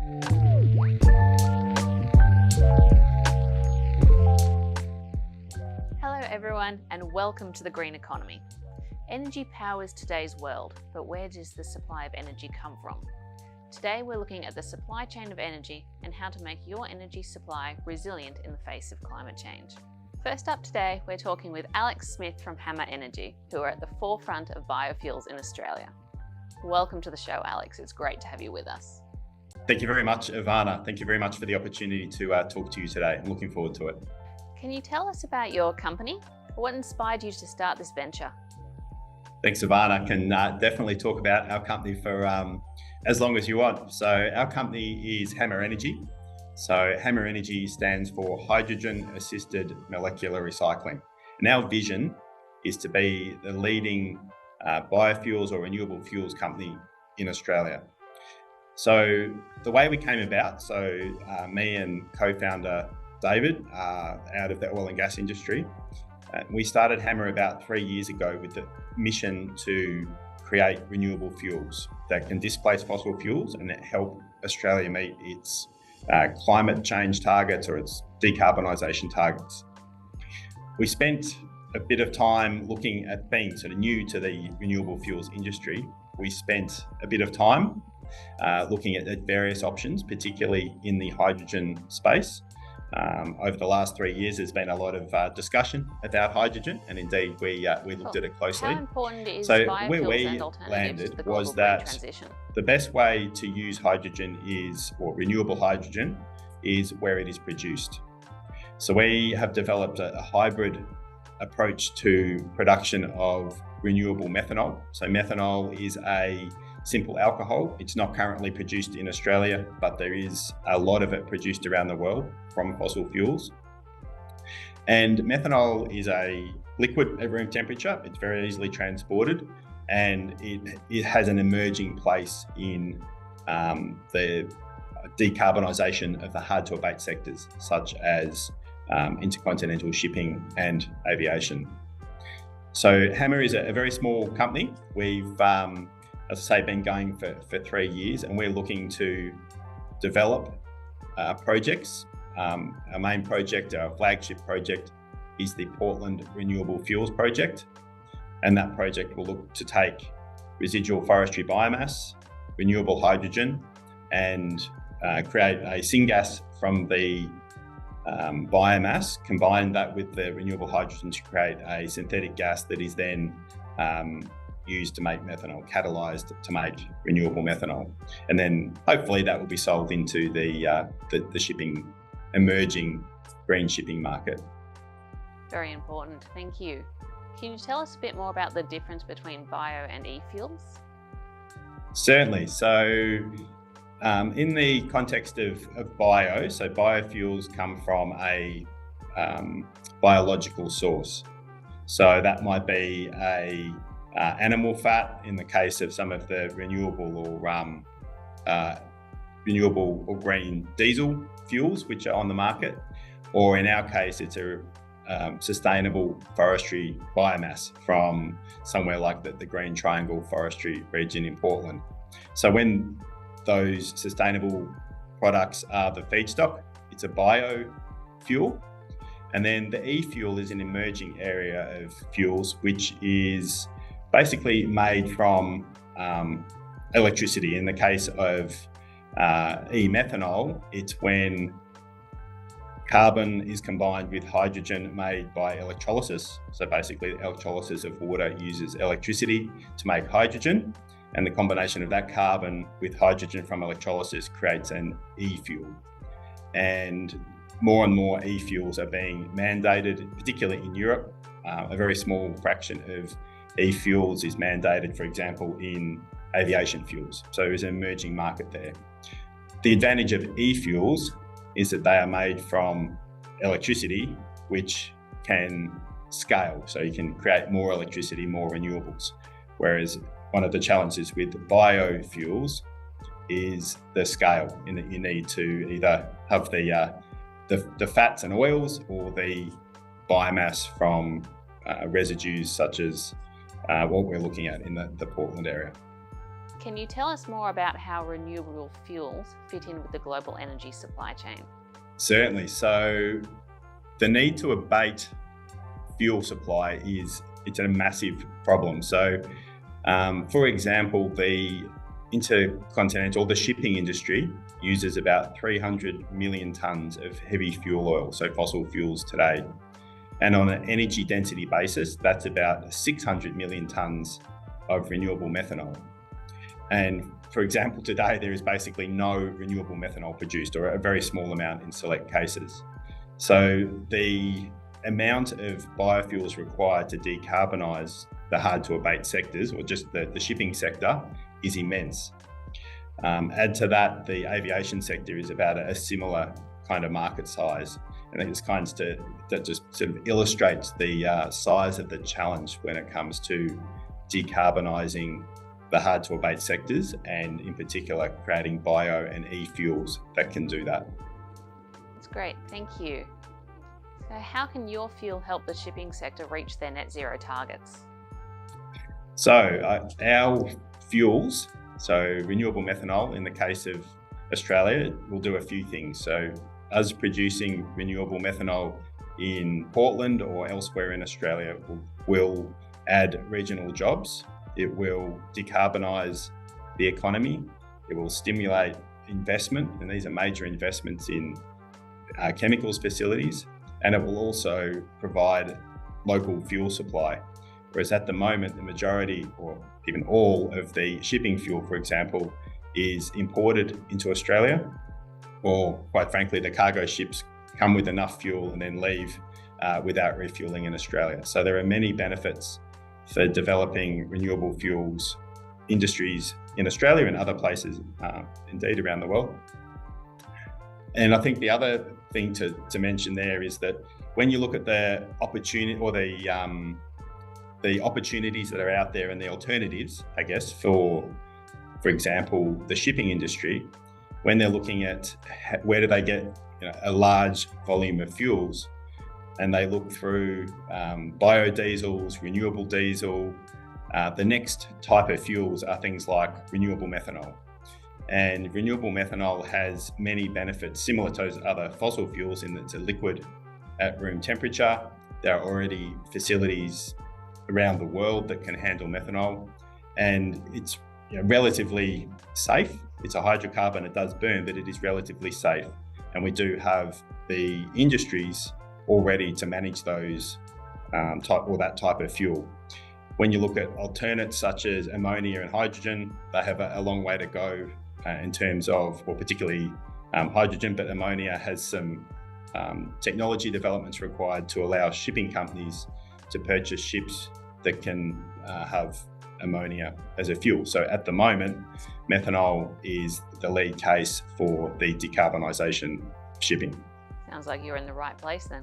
Hello everyone, and welcome to the green economy. Energy powers today's world, but where does the supply of energy come from? Today we're looking at the supply chain of energy and how to make your energy supply resilient in the face of climate change. First up today, we're talking with Alex Smith from Hammer Energy, who are at the forefront of biofuels in Australia. Welcome to the show, Alex. It's great to have you with us. Thank you very much, Ivana. Thank you very much for the opportunity to talk to you today. I'm looking forward to it. Can you tell us about your company? What inspired you to start this venture? Thanks, Ivana. I can definitely talk about our company for as long as you want. So our company is Hammer Energy. So Hammer Energy stands for Hydrogen-Assisted Molecular Recycling. And our vision is to be the leading biofuels or renewable fuels company in Australia. So the way we came about, me and co-founder David out of the oil and gas industry, we started Hammer about 3 years ago with the mission to create renewable fuels that can displace fossil fuels and help Australia meet its climate change targets or its decarbonisation targets. We spent a bit of time looking at being sort of new to the renewable fuels industry. We spent a bit of time looking at various options, particularly in the hydrogen space. Over the last 3 years, there's been a lot of discussion about hydrogen, and indeed we looked at it closely. How important is so biofuels where we and alternatives landed to the global was green that transition? the best way to use hydrogen or renewable hydrogen is where it is produced. So we have developed a hybrid approach to production of renewable methanol. So methanol is a simple alcohol. It's not currently produced in Australia, but there is a lot of it produced around the world from fossil fuels. And methanol is a liquid at room temperature. It's very easily transported, and it has an emerging place in the decarbonisation of the hard-to-abate sectors, such as intercontinental shipping and aviation. So Hammer is a very small company. We've, as I say, been going for 3 years, and we're looking to develop projects. Our main project, our flagship project, is the Portland Renewable Fuels Project. And that project will look to take residual forestry biomass, renewable hydrogen, and create a syngas from the biomass, combine that with the renewable hydrogen to create a synthetic gas that is then used to make methanol, catalysed to make renewable methanol. And then hopefully that will be sold into the shipping, emerging green shipping market. Very important, thank you. Can you tell us a bit more about the difference between bio and e-fuels? Certainly. So in the context of bio, so biofuels come from a biological source. So that might be animal fat in the case of some of the renewable or green diesel fuels which are on the market, or in our case it's a sustainable forestry biomass from somewhere like the Green Triangle forestry region in Portland. So when those sustainable products are the feedstock, it's a biofuel. And then the e-fuel is an emerging area of fuels which is basically made from electricity. In the case of e-methanol, it's when carbon is combined with hydrogen made by electrolysis. So basically electrolysis of water uses electricity to make hydrogen, and the combination of that carbon with hydrogen from electrolysis creates an e-fuel. And more e-fuels are being mandated, particularly in Europe. A very small fraction of e-fuels is mandated, for example, in aviation fuels. So there's an emerging market there. The advantage of e-fuels is that they are made from electricity, which can scale. So you can create more electricity, more renewables. Whereas one of the challenges with biofuels is the scale, in that you need to either have the fats and oils or the biomass from residues such as what we're looking at in the Portland area. Can you tell us more about how renewable fuels fit in with the global energy supply chain? Certainly. So the need to abate fuel supply it's a massive problem. So for example, the shipping industry uses about 300 million tonnes of heavy fuel oil, so fossil fuels today. And on an energy density basis, that's about 600 million tonnes of renewable methanol. And for example, today there is basically no renewable methanol produced, or a very small amount in select cases. So the amount of biofuels required to decarbonize the hard-to-abate sectors, or just the shipping sector, is immense. Add to that, the aviation sector is about a similar kind of market size. And I think that just sort of illustrates the size of the challenge when it comes to decarbonising the hard-to-abate sectors, and in particular creating bio and e-fuels that can do that. That's great, thank you. So how can your fuel help the shipping sector reach their net zero targets? So our fuels, so renewable methanol in the case of Australia, will do a few things. So us producing renewable methanol in Portland or elsewhere in Australia will add regional jobs. It will decarbonise the economy. It will stimulate investment, and these are major investments in chemicals facilities. And it will also provide local fuel supply. Whereas at the moment, the majority or even all of the shipping fuel, for example, is imported into Australia, or quite frankly, the cargo ships come with enough fuel and then leave without refueling in Australia. So there are many benefits for developing renewable fuels industries in Australia and other places, indeed around the world. And I think the other thing to mention there is that when you look at the opportunity or the opportunities that are out there and the alternatives, I guess, for example, the shipping industry, when they're looking at where do they get a large volume of fuels, and they look through biodiesels, renewable diesel, the next type of fuels are things like renewable methanol. And renewable methanol has many benefits similar to other fossil fuels in that it's a liquid at room temperature. There are already facilities around the world that can handle methanol, and it's relatively safe. It's a hydrocarbon, it does burn, but it is relatively safe. And we do have the industries already to manage those that type of fuel. When you look at alternates such as ammonia and hydrogen, they have a long way to go in terms of, or particularly hydrogen, but ammonia has some technology developments required to allow shipping companies to purchase ships that can have ammonia as a fuel. So at the moment, methanol is the lead case for the decarbonisation of shipping. Sounds like you're in the right place then.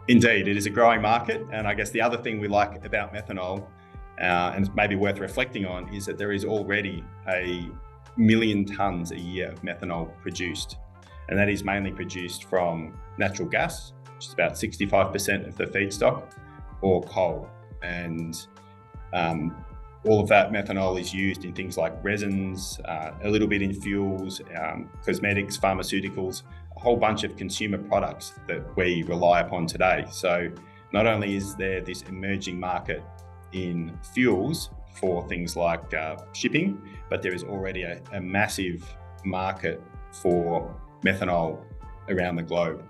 Indeed, it is a growing market. And I guess the other thing we like about methanol, and it's maybe worth reflecting on, is that there is already 1 million tonnes a year of methanol produced. And that is mainly produced from natural gas, which is about 65% of the feedstock, or coal. And all of that methanol is used in things like resins, a little bit in fuels, cosmetics, pharmaceuticals, a whole bunch of consumer products that we rely upon today. So not only is there this emerging market in fuels for things like shipping, but there is already a massive market for methanol around the globe.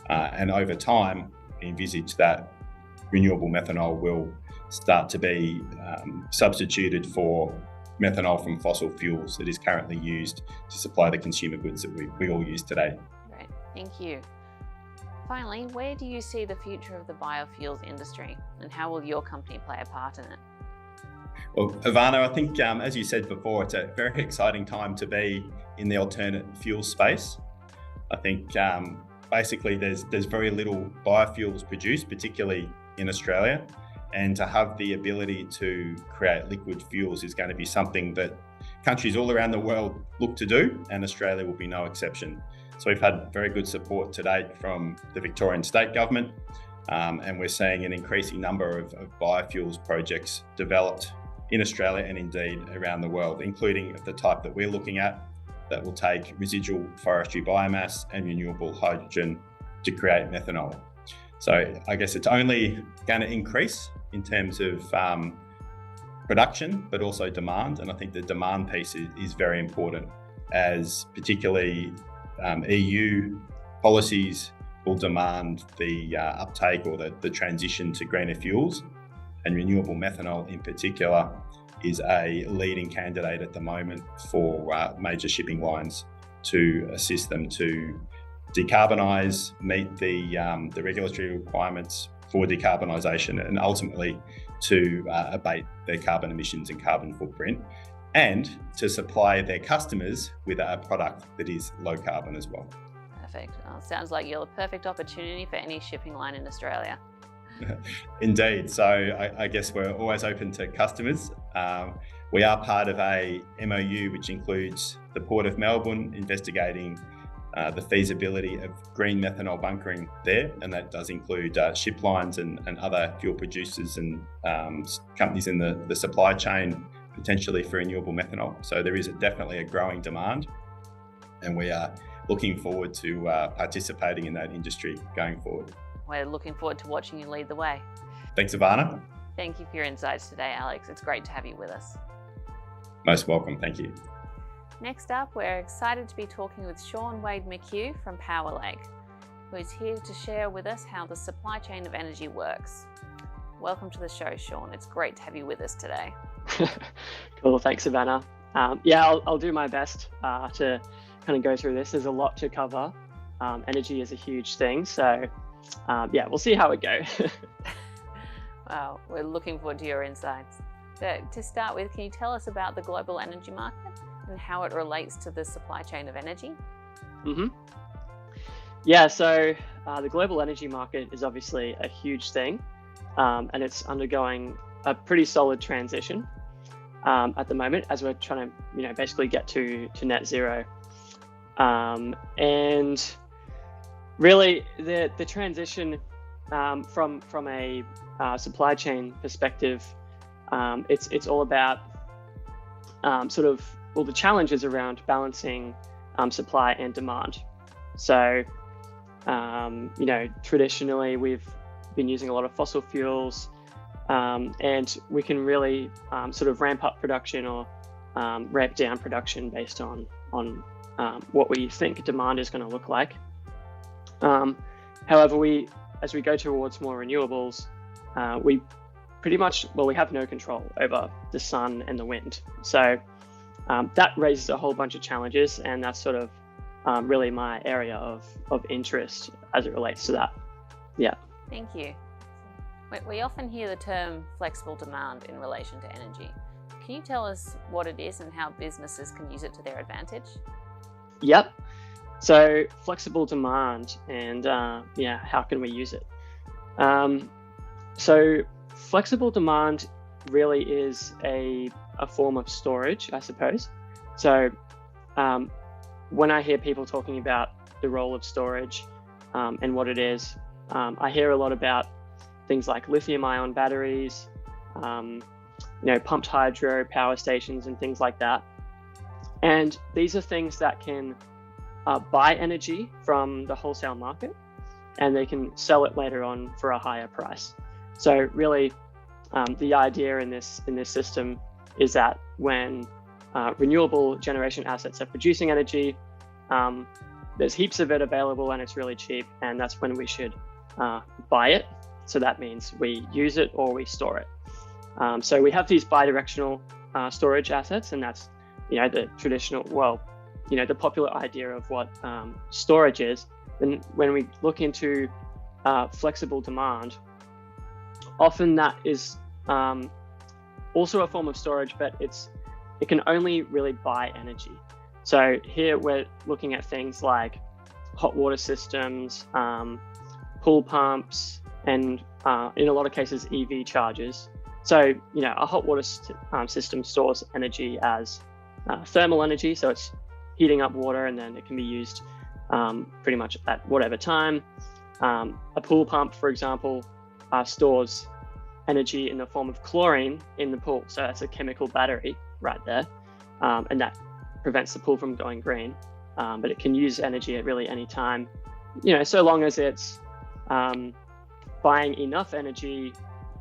And over time, we envisage that renewable methanol will start to be substituted for methanol from fossil fuels that is currently used to supply the consumer goods that we all use today. Great, thank you. Finally, where do you see the future of the biofuels industry, and how will your company play a part in it? Well, Ivana, I think, as you said before, it's a very exciting time to be in the alternate fuel space. I think basically there's very little biofuels produced, particularly in Australia, and to have the ability to create liquid fuels is going to be something that countries all around the world look to do, and Australia will be no exception. So we've had very good support to date from the Victorian state government, and we're seeing an increasing number of biofuels projects developed in Australia and indeed around the world, including the type that we're looking at that will take residual forestry biomass and renewable hydrogen to create methanol. So I guess it's only going to increase in terms of production, but also demand. And I think the demand piece is very important, as particularly EU policies will demand the uptake or the transition to greener fuels, and renewable methanol in particular is a leading candidate at the moment for major shipping lines to assist them to decarbonize, meet the regulatory requirements for decarbonisation, and ultimately to abate their carbon emissions and carbon footprint, and to supply their customers with a product that is low carbon as well. Perfect. Well, sounds like you're the perfect opportunity for any shipping line in Australia. Indeed. So I guess we're always open to customers. We are part of a MOU which includes the Port of Melbourne investigating the feasibility of green methanol bunkering there, and that does include ship lines and other fuel producers and companies in the supply chain potentially for renewable methanol. So there is definitely a growing demand, and we are looking forward to participating in that industry going forward. We're looking forward to watching you lead the way. Thanks, Ivana. Thank you for your insights today, Alex. It's great to have you with us. Most welcome. Thank you. Next up, we're excited to be talking with Shaun Wade McHugh from Power Lake, who is here to share with us how the supply chain of energy works. Welcome to the show, Shaun. It's great to have you with us today. Cool. Thanks, Savannah. I'll do my best to kind of go through this. There's a lot to cover. Energy is a huge thing. So we'll see how it goes. Wow, we're looking forward to your insights. So to start with, can you tell us about the global energy market and how it relates to the supply chain of energy? So the global energy market is obviously a huge thing, and it's undergoing a pretty solid transition at the moment as we're trying to, basically get to net zero. And really, the transition from a supply chain perspective, it's all about the challenges around balancing supply and demand. So, traditionally we've been using a lot of fossil fuels, and we can really ramp up production or ramp down production based on what we think demand is going to look like. However, as we go towards more renewables, we have no control over the sun and the wind. So that raises a whole bunch of challenges, and that's really my area of interest as it relates to that. Yeah. Thank you. We often hear the term flexible demand in relation to energy. Can you tell us what it is and how businesses can use it to their advantage? Yep. So flexible demand and how can we use it? So flexible demand really is a form of storage, I suppose. So when I hear people talking about the role of storage and what it is, I hear a lot about things like lithium-ion batteries, pumped hydro power stations and things like that. And these are things that can buy energy from the wholesale market, and they can sell it later on for a higher price. So really, the idea in this system is that when renewable generation assets are producing energy, there's heaps of it available and it's really cheap, and that's when we should buy it. So that means we use it or we store it. So we have these bidirectional storage assets, and that's the traditional, the popular idea of what storage is. And when we look into flexible demand, often that is also a form of storage, but it can only really buy energy. So here we're looking at things like hot water systems, pool pumps, and in a lot of cases EV chargers. So a hot water system stores energy as thermal energy, so it's heating up water and then it can be used pretty much at whatever time. A pool pump, for example, stores energy in the form of chlorine in the pool. So that's a chemical battery right there. And that prevents the pool from going green. But it can use energy at really any time, so long as it's buying enough energy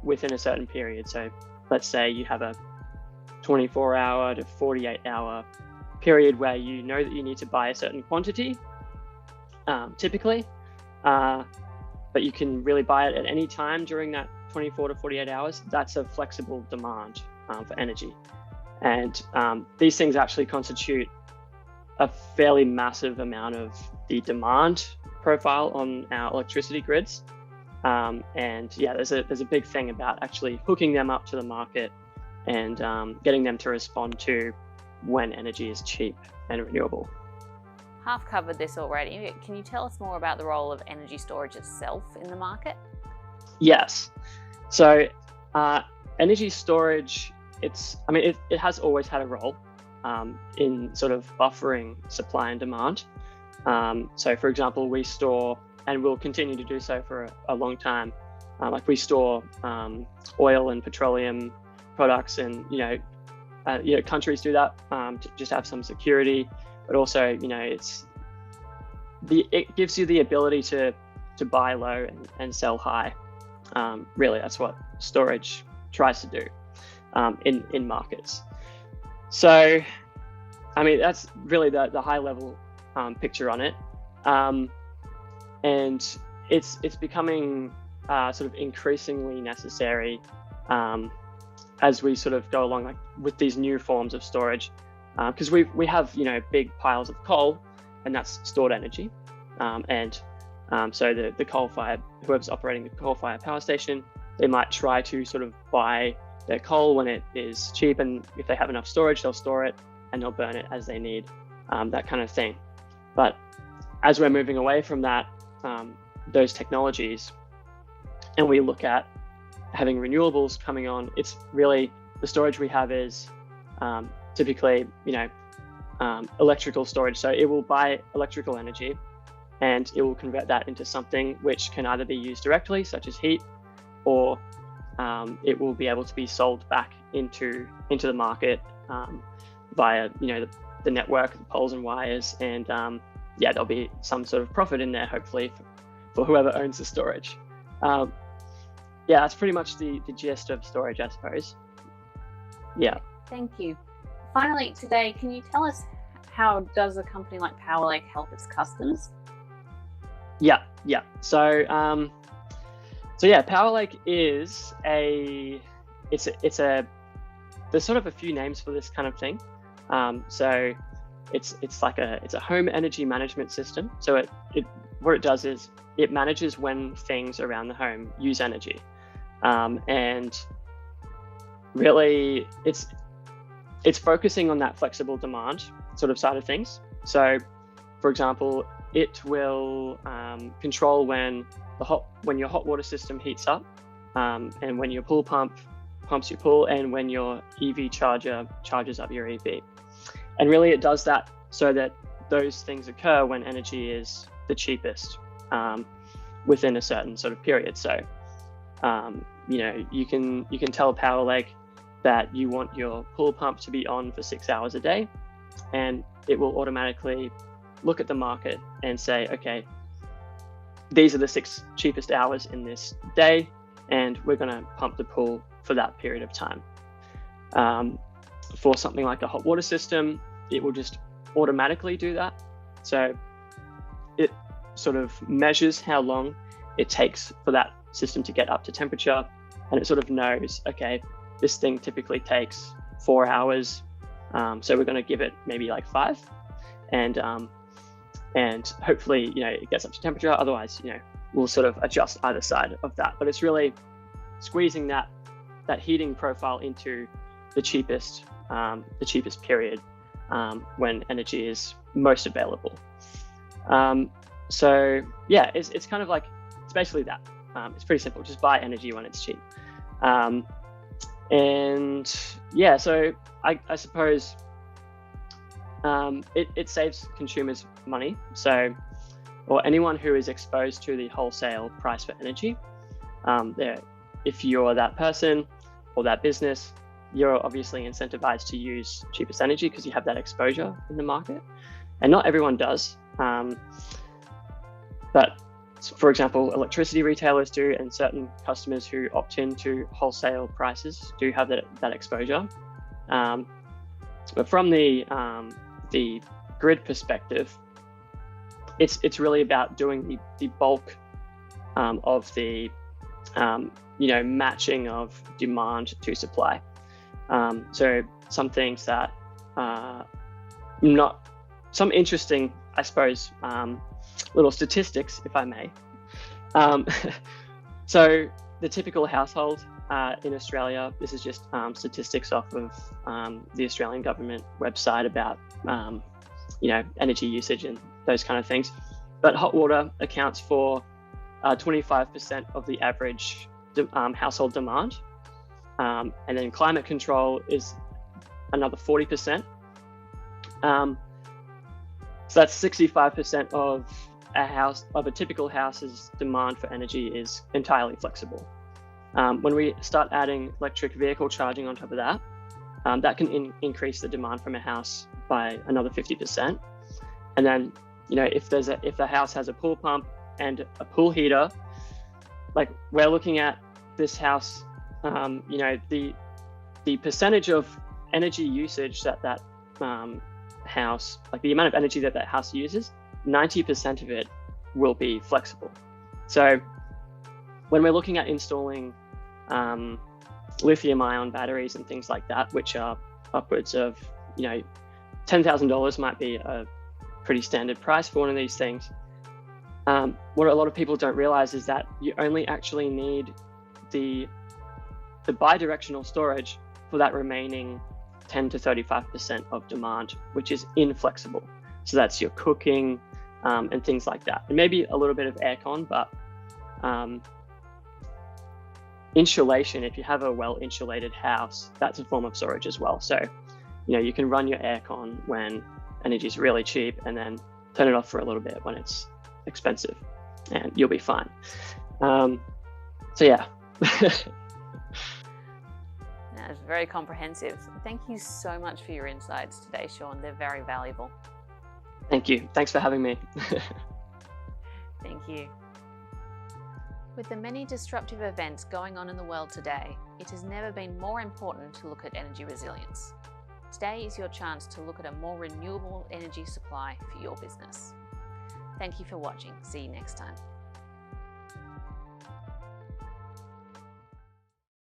within a certain period. So let's say you have a 24-hour to 48-hour period where you know that you need to buy a certain quantity, typically, but you can really buy it at any time during that 24 to 48 hours. That's a flexible demand for energy. And these things actually constitute a fairly massive amount of the demand profile on our electricity grids. And yeah, there's a big thing about actually hooking them up to the market and getting them to respond to when energy is cheap and renewable. Half covered this already. Can you tell us more about the role of energy storage itself in the market? Yes. So energy storage, it has always had a role in sort of buffering supply and demand. So for example, we store, and we'll continue to do so for a long time, like we store oil and petroleum products, and countries do that to just have some security, but also it gives you the ability to buy low and sell high. Really, that's what storage tries to do in markets. So, that's really the high level picture on it, and it's becoming sort of increasingly necessary as we sort of go along, like with these new forms of storage, because we have big piles of coal, and that's stored energy, so the coal-fired, whoever's operating the coal-fired power station, they might try to sort of buy their coal when it is cheap, and if they have enough storage, they'll store it and they'll burn it as they need, that kind of thing. But as we're moving away from that, those technologies, and we look at having renewables coming on, it's really, the storage we have is typically, electrical storage. So it will buy electrical energy and it will convert that into something which can either be used directly, such as heat, or it will be able to be sold back into the market via the network, the poles and wires, and there'll be some sort of profit in there, hopefully, for whoever owns the storage. That's pretty much the gist of storage, I suppose. Yeah. Thank you. Finally, today, can you tell us how does a company like PowerLake help its customers? Yeah. So PowerLake is there's sort of a few names for this kind of thing. So it's a home energy management system. So what it does is it manages when things around the home use energy, and really it's focusing on that flexible demand sort of side of things. So, for example, it will control when your hot water system heats up, and when your pool pump pumps your pool, and when your EV charger charges up your EV. And really it does that so that those things occur when energy is the cheapest within a certain sort of period. So, you can tell PowerLake that you want your pool pump to be on for 6 hours a day, and it will automatically look at the market and say, okay, these are the 6 cheapest hours in this day, and we're going to pump the pool for that period of time. For something like a hot water system, it will just automatically do that. So it sort of measures how long it takes for that system to get up to temperature, and it sort of knows, okay, this thing typically takes 4 hours, so we're going to give it maybe like 5, and hopefully it gets up to temperature. Otherwise, we'll sort of adjust either side of that. But it's really squeezing that heating profile into the cheapest period when energy is most available. So yeah, it's kind of like, it's basically that. It's pretty simple. Just buy energy when it's cheap. And yeah, so I suppose it saves consumers money. So, or anyone who is exposed to the wholesale price for energy, if you're that person or that business, you're obviously incentivized to use cheapest energy because you have that exposure in the market. And not everyone does. But for example, electricity retailers do, and certain customers who opt into wholesale prices do have that exposure. But from the grid perspective, it's really about doing the bulk of the matching of demand to supply. So some things that some interesting, I suppose, little statistics, if I may. So the typical household in Australia, this is just statistics off of the Australian government website about energy usage and those kind of things. But hot water accounts for 25% of the average household demand. And then climate control is another 40%. So that's 65% of a typical house's demand for energy is entirely flexible. When we start adding electric vehicle charging on top of that, that can increase the demand from a house by another 50%. And then, if the house has a pool pump and a pool heater, like we're looking at this house, the percentage of energy usage that house, like the amount of energy that house uses, 90% of it will be flexible. So when we're looking at installing lithium-ion batteries and things like that, which are upwards of $10,000 might be a pretty standard price for one of these things. What a lot of people don't realize is that you only actually need the bidirectional storage for that remaining 10 to 35% of demand, which is inflexible. So that's your cooking and things like that. And maybe a little bit of aircon, but insulation, if you have a well-insulated house, that's a form of storage as well. So, you can run your aircon when energy is really cheap and then turn it off for a little bit when it's expensive, and you'll be fine. So yeah. That's very comprehensive. Thank you so much for your insights today, Shaun. They're very valuable. Thank you. Thanks for having me. Thank you. With the many disruptive events going on in the world today, it has never been more important to look at energy resilience. Today is your chance to look at a more renewable energy supply for your business. Thank you for watching. See you next time.